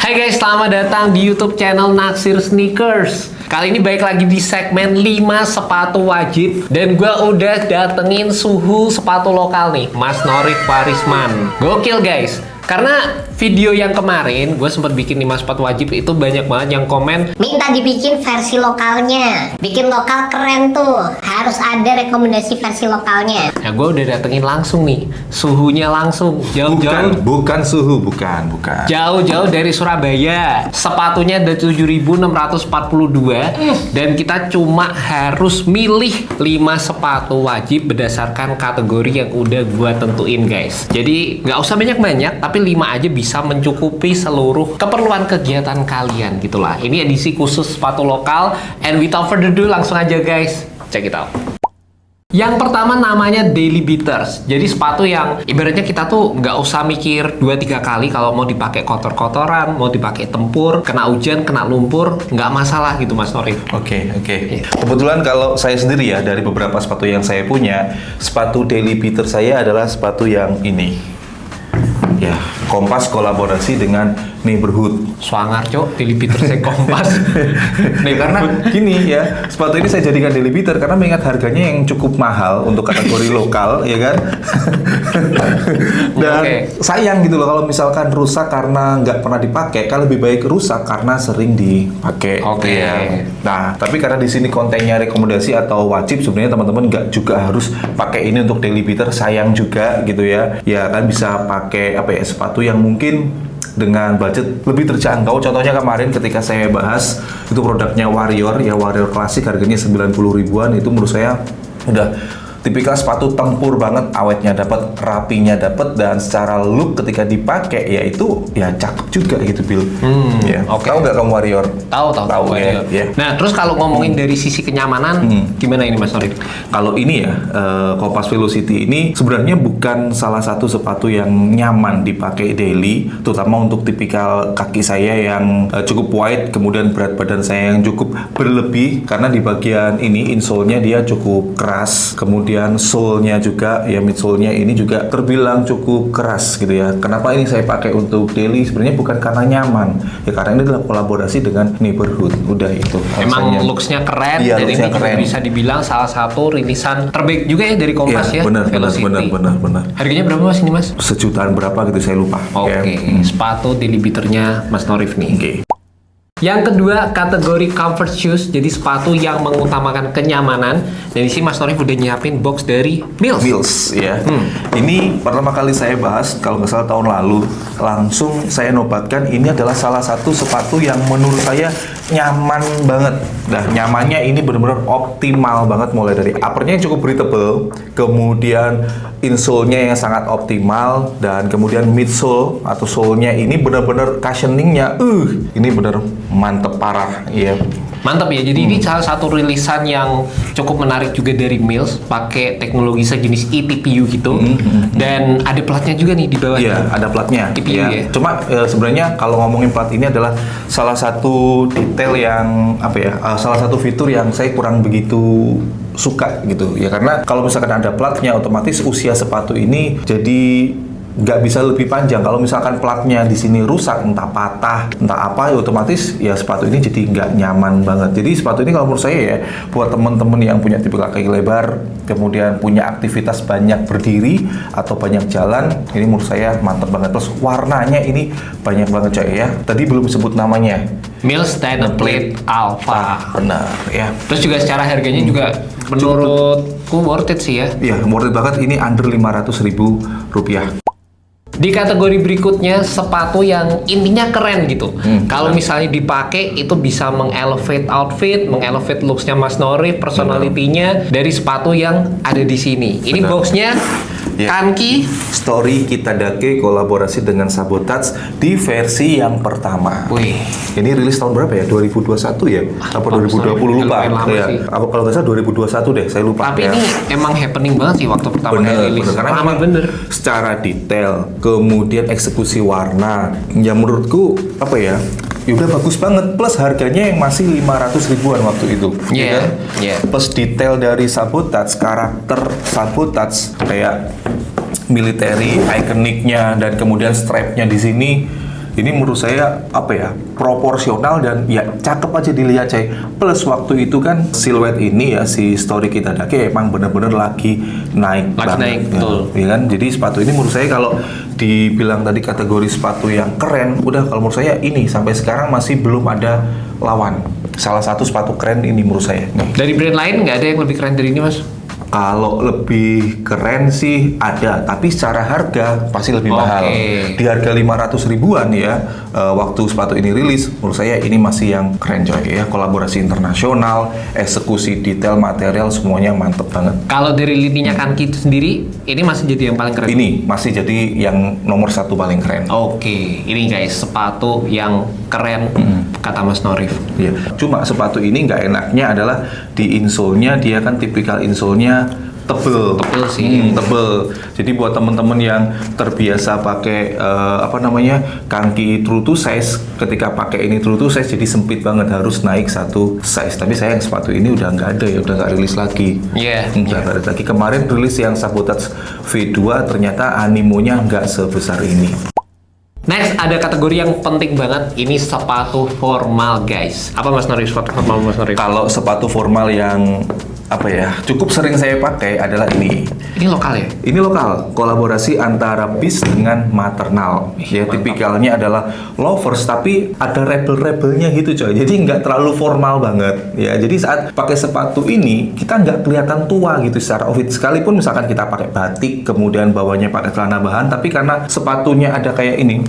Hai guys, selamat datang di YouTube channel Naksir Sneakers. Kali ini balik lagi di segmen 5 sepatu wajib. Dan gue udah datengin suhu sepatu lokal nih, Mas Norif Warisman. Gokil guys, karena video yang kemarin gue sempat bikin 5 sepatu wajib, itu banyak banget yang komen minta dibikin versi lokalnya. Bikin lokal keren tuh, harus ada rekomendasi versi lokalnya. Nah gue udah datengin langsung nih, suhunya langsung jauh-jauh. Bukan suhu, bukan. Jauh-jauh dari Surabaya. Sepatunya ada 7.642 dan kita cuma harus milih 5 sepatu wajib berdasarkan kategori yang udah gua tentuin guys. Jadi nggak usah banyak-banyak, tapi 5 aja bisa mencukupi seluruh keperluan kegiatan kalian gitulah. Ini edisi khusus sepatu lokal, and without further ado langsung aja guys, check it out. Yang pertama namanya Daily Beaters. Jadi sepatu yang ibaratnya kita tuh nggak usah mikir 2-3 kali kalau mau dipakai kotor-kotoran, mau dipakai tempur, kena hujan, kena lumpur, nggak masalah gitu Mas Norif. Oke. Kebetulan kalau saya sendiri ya, dari beberapa sepatu yang saya punya, sepatu Daily Beater saya adalah sepatu yang ini. Ya, Kompas kolaborasi dengan Neighborhood. Swanger cok, Daily Beaters saya Kompas. Nih karena gini ya, sepatu ini saya jadikan Daily Beater karena mengingat harganya yang cukup mahal untuk kategori lokal, ya kan? Dan sayang gitu loh kalau misalkan rusak karena nggak pernah dipakai, kan lebih baik rusak karena sering dipakai. Ya. Nah, tapi karena di sini kontennya rekomendasi atau wajib, sebenarnya teman-teman nggak juga harus pakai ini untuk Daily Beater, sayang juga gitu ya. Ya kan bisa pakai sepatu yang mungkin dengan budget lebih terjangkau. Contohnya kemarin ketika saya bahas itu produknya Warrior klasik, harganya 90 ribuan. Itu menurut saya udah tipikal sepatu tempur banget, awetnya dapat, rapinya dapat, dan secara look ketika dipakai ya itu ya cakep juga gitu Bill. Tahu nggak kamu Warrior? Tahu Warrior. Ya. Nah terus kalau ngomongin dari sisi kenyamanan, gimana ini Mas Norif? Kalau ini ya, Kompas Velocity ini sebenarnya bukan salah satu sepatu yang nyaman dipakai daily, terutama untuk tipikal kaki saya yang cukup wide, kemudian berat badan saya yang cukup berlebih, karena di bagian ini insole-nya dia cukup keras, kemudian sole-nya juga, ya midsole-nya ini juga terbilang cukup keras gitu ya. Kenapa ini saya pakai untuk daily? Sebenarnya bukan karena nyaman, ya karena ini adalah kolaborasi dengan Neighborhood. Udah itu. Emang looks-nya keren, iya, dan ini juga keren. bisa dibilang salah satu rilisan terbaik juga ya dari Kompas ya. Benar. Harganya berapa Mas ini Mas? Sejutaan berapa gitu saya lupa. Oke. Sepatu Daily Beater-nya Mas Norif nih. Oke. Yang kedua kategori comfort shoes, jadi sepatu yang mengutamakan kenyamanan. Dan di sini Mas Norif udah nyiapin box dari Mills. Ya. Ini pertama kali saya bahas kalau nggak salah tahun lalu, langsung saya nobatkan ini adalah salah satu sepatu yang menurut saya nyaman banget. Nah, nyamannya ini benar-benar optimal banget, mulai dari uppernya yang cukup breathable, kemudian insole-nya yang sangat optimal, dan kemudian midsole atau sole-nya ini benar-benar cushioning-nya ini benar mantep parah ya. Mantap ya, jadi ini salah satu rilisan yang cukup menarik juga dari Mills, pakai teknologi sejenis eTPU gitu. Dan ada platnya juga nih di bawah. Iya, ada platnya. TPU ya. Cuma sebenarnya kalau ngomongin plat ini adalah salah satu detail yang salah satu fitur yang saya kurang begitu suka gitu ya, karena kalau misalkan ada platnya otomatis usia sepatu ini jadi nggak bisa lebih panjang. Kalau misalkan platnya di sini rusak, entah patah, entah apa, ya otomatis ya sepatu ini jadi nggak nyaman banget. Jadi sepatu ini kalau menurut saya ya, buat temen-temen yang punya tipe kaki lebar, kemudian punya aktivitas banyak berdiri atau banyak jalan, ini menurut saya mantep banget. Terus warnanya ini banyak banget coy ya. Tadi belum sebut namanya. Mills Dynamplate Alpha. Benar ya. Terus juga secara harganya juga menurutku worth it sih ya. Iya, worth it banget. Ini under 500.000 rupiah. Di kategori berikutnya sepatu yang intinya keren gitu. Kalau misalnya dipakai itu bisa mengelevate outfit, mengelevate looks-nya Mas Norif, personality-nya dari sepatu yang ada di sini. Ini boxnya Kanki Story Kitadake kolaborasi dengan Sabotage di versi yang pertama. Wih. Ini rilis tahun berapa ya? 2021 ya? Apa 2020 lupa? Ya. Aku kalau nggak salah 2021 deh, saya lupa. Tapi ini emang happening banget sih waktu pertama kali rilis. Karena lama bener. Secara detail, kemudian eksekusi warna, ya menurutku ya udah bagus banget, plus harganya yang masih 500 ribuan waktu itu. Iya. Plus detail dari Sabotage, karakter Sabotage kayak military, ikoniknya, dan kemudian strapnya di sini Ini menurut saya apa ya, proporsional dan ya cakep aja dilihat coy. Plus waktu itu kan siluet ini ya, si Story Kitadake emang bener-bener lagi naik Lagi banget. naik, Ya, betul. ya kan? Jadi sepatu ini menurut saya kalau dibilang tadi kategori sepatu yang keren, udah kalau menurut saya ini sampai sekarang masih belum ada lawan. Salah satu sepatu keren ini menurut saya. Nih. Dari brand lain nggak ada yang lebih keren dari ini, Mas? Kalau lebih keren sih ada, tapi secara harga pasti lebih mahal. Di harga 500 ribuan ya, waktu sepatu ini rilis, menurut saya ini masih yang keren coy ya. Kolaborasi internasional, eksekusi detail, material semuanya mantep banget. Kalau dari lininya Kanki itu sendiri, ini masih jadi yang paling keren. Ini masih jadi yang nomor 1 paling keren. Oke, ini guys sepatu yang keren kata Mas Norif. Iya. Cuma sepatu ini nggak enaknya adalah di insole-nya, dia kan tipikal insole-nya tebel. Tebel sih. Tebel. Jadi buat temen-temen yang terbiasa pakai Kanki true to size, ketika pakai ini true to size jadi sempit banget, harus naik 1 size. Tapi sayang sepatu ini udah nggak ada ya, udah nggak rilis lagi. Iya. Nggak rilis lagi. Kemarin rilis yang Sabotage V2 ternyata animonya nggak sebesar ini. Next, ada kategori yang penting banget. Ini sepatu formal, guys. Apa Mas Norif? Sepatu formal Mas Norif? Kalau sepatu formal yang cukup sering saya pakai adalah ini. Ini lokal ya? Ini lokal, kolaborasi antara Beast dengan Maternal. Ya, tipikalnya adalah loafers, tapi ada rebel-rebelnya gitu coy. Jadi nggak terlalu formal banget. Ya, jadi saat pakai sepatu ini kita nggak kelihatan tua gitu secara outfit. Sekalipun misalkan kita pakai batik, kemudian bawahnya pakai celana bahan, tapi karena sepatunya ada kayak ini,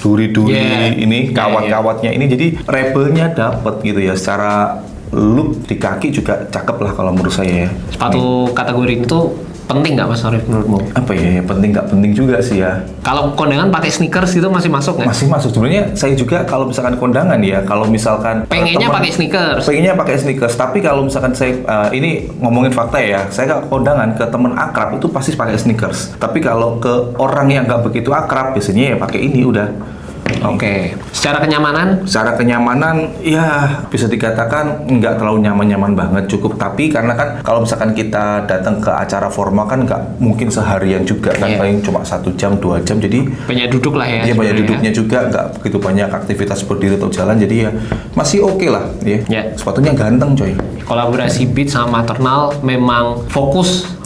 duri-duri ini, kawat-kawatnya ini, jadi rebelnya dapet gitu ya. Secara look di kaki juga cakep lah kalau menurut saya ya. Sepatu kategori itu penting nggak Mas Norif menurutmu? Apa ya, penting nggak penting juga sih ya. Kalau kondangan pakai sneakers itu masih masuk nggak? Masih masuk. Sebenarnya saya juga kalau misalkan kondangan ya, kalau misalkan Pengennya pakai sneakers. Pengennya pakai sneakers, tapi kalau misalkan saya ini ngomongin fakta ya, saya ke kondangan ke temen akrab itu pasti pakai sneakers. Tapi kalau ke orang yang nggak begitu akrab, biasanya ya pakai ini udah. Oke. Secara kenyamanan? Secara kenyamanan ya bisa dikatakan nggak terlalu nyaman-nyaman banget, cukup. Tapi karena kan kalau misalkan kita datang ke acara formal kan nggak mungkin seharian juga kan, paling cuma 1 jam 2 jam, jadi banyak duduk lah ya. Iya, banyak duduknya juga, nggak begitu banyak aktivitas berdiri atau jalan, jadi ya masih oke lah ya. Sepatunya ganteng coy. Kolaborasi Beats sama Maternal memang fokus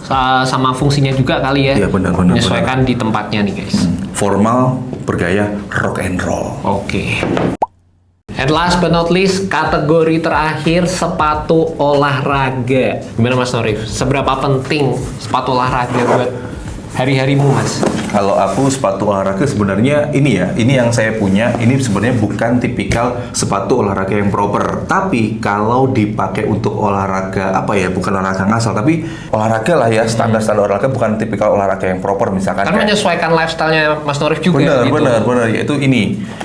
sama fungsinya juga kali ya. Iya, benar-benar. Menyesuaikan di tempatnya nih guys. Formal, bergaya, rock and roll. Oke. And last but not least, kategori terakhir sepatu olahraga. Gimana Mas Norif? Seberapa penting sepatu olahraga buat hari-harimu Mas? Kalau aku sepatu olahraga sebenarnya ini ya, ini yang saya punya, ini sebenarnya bukan tipikal sepatu olahraga yang proper. Tapi kalau dipakai untuk olahraga bukan olahraga ngasal, tapi olahraga lah ya, standar-standar olahraga, bukan tipikal olahraga yang proper misalkan. Karena menyesuaikan lifestyle-nya Mas Norif juga. Benar,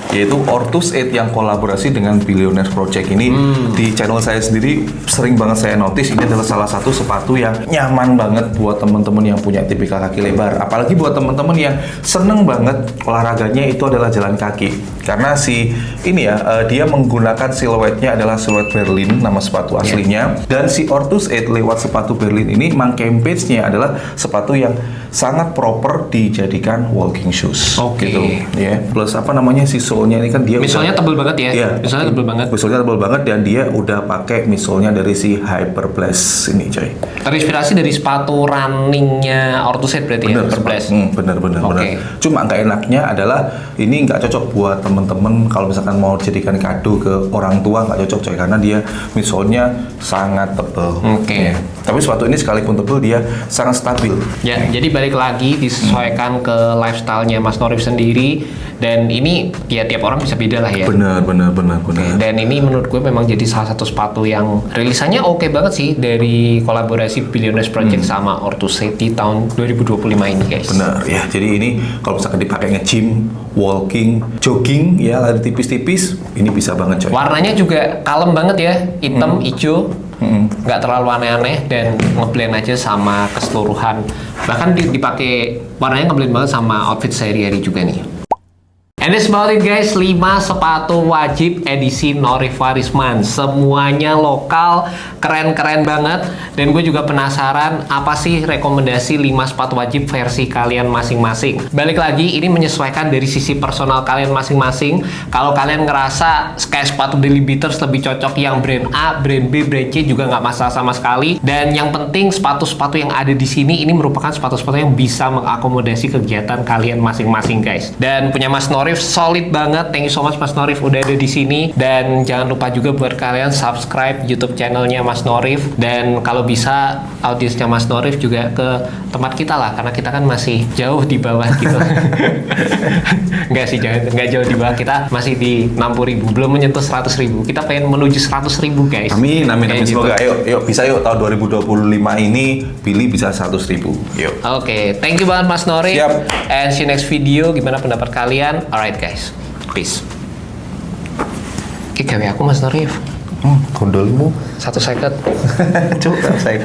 yaitu Ortus 8 yang kolaborasi dengan Billionaires Project ini. Di channel saya sendiri sering banget saya notice ini adalah salah satu sepatu yang nyaman banget buat teman-teman yang punya tipikal kaki lebar. Apalagi buat teman-teman yang seneng banget olahraganya itu adalah jalan kaki, karena dia menggunakan siluetnya adalah siluet Berlin, nama sepatu aslinya, dan si Ortus 8 lewat sepatu Berlin ini campaign-nya adalah sepatu yang sangat proper dijadikan walking shoes. Gitu ya. Plus si sole-nya ini kan dia misolnya tebel banget ya. Iya, misolnya tebel banget. Misolnya tebel banget, dan dia udah pakai misolnya dari si Hyperblast ini coy. Terinspirasi dari sepatu runningnya Ortus 8 berarti ya? Bener. Cuma nggak enaknya adalah ini nggak cocok buat temen-temen kalau misalkan mau jadikan kado ke orang tua, nggak cocok coy, karena dia misolnya sangat tebel. Ya. Tapi sepatu ini sekalipun tebel dia sangat stabil. Ya, jadi balik lagi disesuaikan ke lifestyle-nya Mas Norif sendiri, dan ini ya tiap orang bisa beda lah ya. Benar. Dan ini menurut gue memang jadi salah satu sepatu yang rilisannya oke banget sih dari kolaborasi Billionaires Project sama Ortus 8 di tahun 2025 ini guys. Benar ya. Jadi ini kalau misalkan dipakai nge-gym, walking, jogging ya, lari tipis-tipis, ini bisa banget coy. Warnanya juga kalem banget ya, hitam, hijau, nggak terlalu aneh-aneh, dan ngeblend aja sama keseluruhan. Bahkan dipakai warnanya ngeblend banget sama outfit sehari-hari juga nih. And that's about it guys, 5 sepatu wajib edisi Norif Warisman. Semuanya lokal, keren-keren banget. Dan gue juga penasaran apa sih rekomendasi 5 sepatu wajib versi kalian masing-masing. Balik lagi, ini menyesuaikan dari sisi personal kalian masing-masing. Kalau kalian ngerasa kayak sepatu Daily Beaters lebih cocok yang brand A, brand B, brand C juga nggak masalah sama sekali. Dan yang penting sepatu-sepatu yang ada di sini ini merupakan sepatu-sepatu yang bisa mengakomodasi kegiatan kalian masing-masing guys. Dan punya Mas Norif solid banget. Thank you so much Mas Norif udah ada di sini. Dan jangan lupa juga buat kalian subscribe YouTube channelnya Mas Norif. Dan kalau bisa audiensnya Mas Norif juga ke tempat kita lah, karena kita kan masih jauh di bawah gitu. Enggak sih, nggak jauh di bawah, kita masih di 60.000, belum menyentuh 100.000. Kita pengen menuju 100.000 guys. Amin, amin, amin. Kayak Semoga gitu. yuk bisa yuk tahun 2025 ini Billy bisa 100.000. Yuk. Oke, thank you banget Mas Norif. Siap. And see you next video. Gimana pendapat kalian? Alright guys, peace. Oke, gawe aku Mas Norif. Gondolmu. 1 second. Coba saya